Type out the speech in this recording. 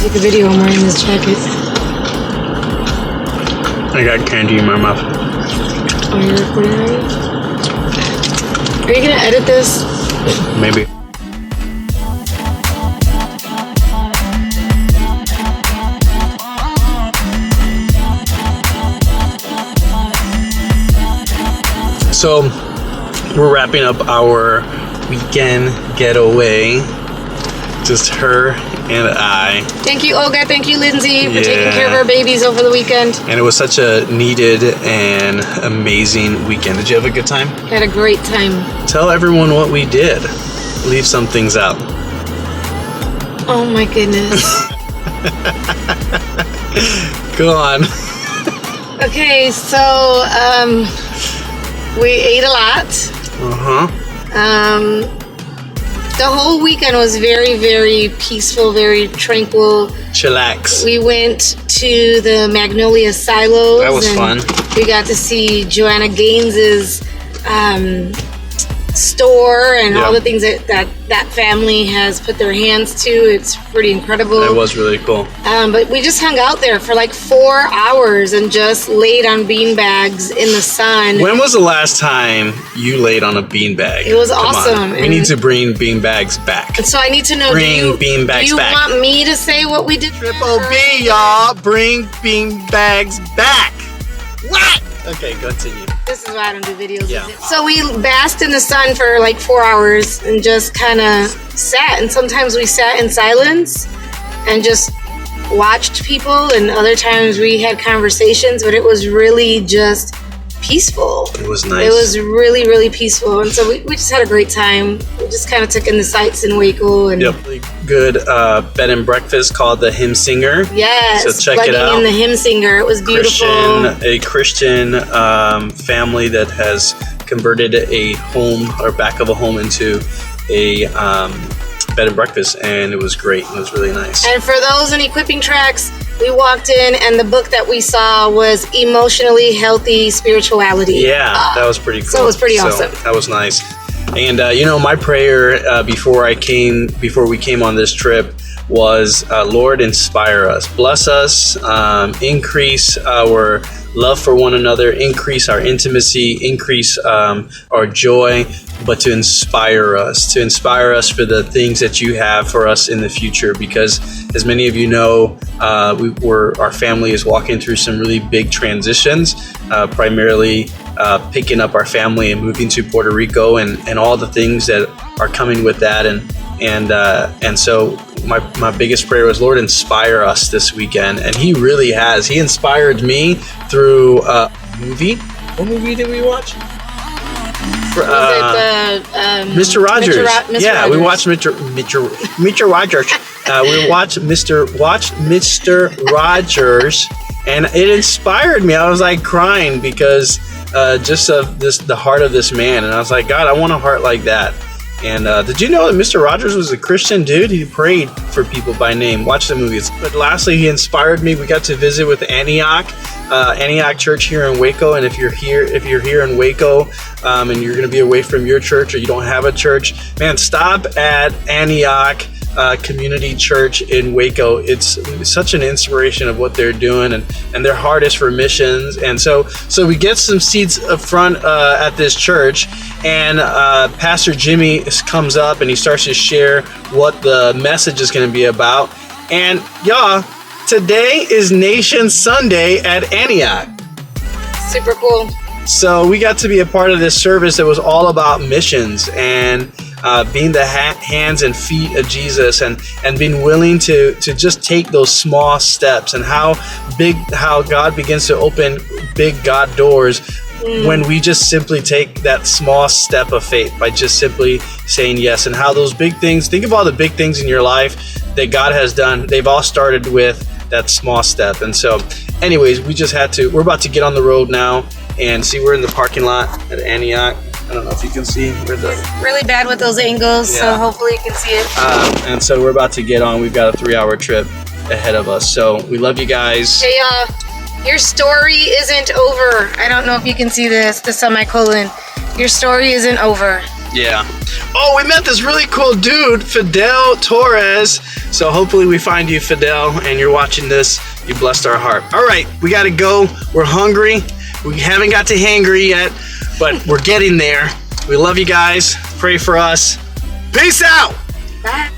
Take a video. I'm wearing this jacket. I got candy in my mouth. Oh, you're recording already? Are you gonna edit this? Maybe. So, we're wrapping up our weekend getaway. Just her and I. Thank you, Olga. Thank you, Lindsay, for taking care of our babies over the weekend. And it was such a needed and amazing weekend. Did you have a good time? Had a great time. Tell everyone what we did. Leave some things out. Oh my goodness. Go on. Okay, so we ate a lot. The whole weekend was very, very peaceful, very tranquil. Chillax. We went to the Magnolia Silos. That was fun. We got to see Joanna Gaines's store and all the things that family has put their hands to. It's pretty incredible. It was really cool. But we just hung out there for like 4 hours and just laid on bean bags in the sun. When was the last time you laid on a beanbag? It was awesome. We need to bring bean bags back. So I need to know, Bring bean bags do you back. want me to say what we did? Triple B, y'all. Bring bean bags back. What? Okay, continue. This is why I don't do videos. Yeah. So we basked in the sun for like 4 hours and just kind of sat. And sometimes we sat in silence and just watched people. And other times we had conversations, but it was really just peaceful. It was nice. It was really, really peaceful. And so we just had a great time. We just kind of took in the sights in Waco. And really good bed and breakfast called the Hymn Singer. yes, So check it out. In the Hymn Singer. It was beautiful. A Christian family that has converted a home or back of a home into a bed and breakfast, and it was great. It was really nice. And for those in equipping tracks, we walked in and the book that we saw was Emotionally Healthy Spirituality. Yeah, that was pretty cool. So it was pretty awesome. That was nice. And my prayer before we came on this trip was, Lord, inspire us, bless us, increase our love for one another, increase our intimacy, increase our joy, but to inspire us for the things that you have for us in the future. Because as many of you know, our family is walking through some really big transitions, primarily picking up our family and moving to Puerto Rico and all the things that are coming with that. And so my biggest prayer was, Lord, inspire us this weekend. And he really has. He inspired me through a movie. What movie did we watch? Was it Mr. Rogers. Mr. Yeah, Rogers. we watched Mr. Rogers. We watched Mr. Rogers, and it inspired me. I was like crying because just of the heart of this man, and I was like, God, I want a heart like that. And did you know that Mr. Rogers was a Christian dude? He prayed for people by name. Watch the movies. But lastly, he inspired me. We got to visit with Antioch Church here in Waco. And if you're here in Waco and you're going to be away from your church or you don't have a church, man, stop at Antioch Community Church in Waco. It's such an inspiration of what they're doing, and their heart is for missions. And so we get some seats up front at this church, and Pastor Jimmy comes up and he starts to share what the message is going to be about. And y'all, today is Nation Sunday at Antioch. Super cool. So we got to be a part of this service that was all about missions and being the hands and feet of Jesus, and being willing to just take those small steps, and how God begins to open big God doors when we just simply take that small step of faith by just simply saying yes. And how those big things, think of all the big things in your life that God has done, they've all started with that small step. And so anyways, we're about to get on the road now and see, we're in the parking lot at Antioch. I don't know if you can see. Really bad with those angles, so hopefully you can see it. And so we're about to get on. We've got a 3-hour trip ahead of us. So we love you guys. Hey, y'all. Your story isn't over. I don't know if you can see the semicolon. Your story isn't over. Yeah. Oh, we met this really cool dude, Fidel Torres. So hopefully we find you, Fidel, and you're watching this. You blessed our heart. All right, we got to go. We're hungry. We haven't got to hangry yet, but we're getting there. We love you guys. Pray for us. Peace out. Bye.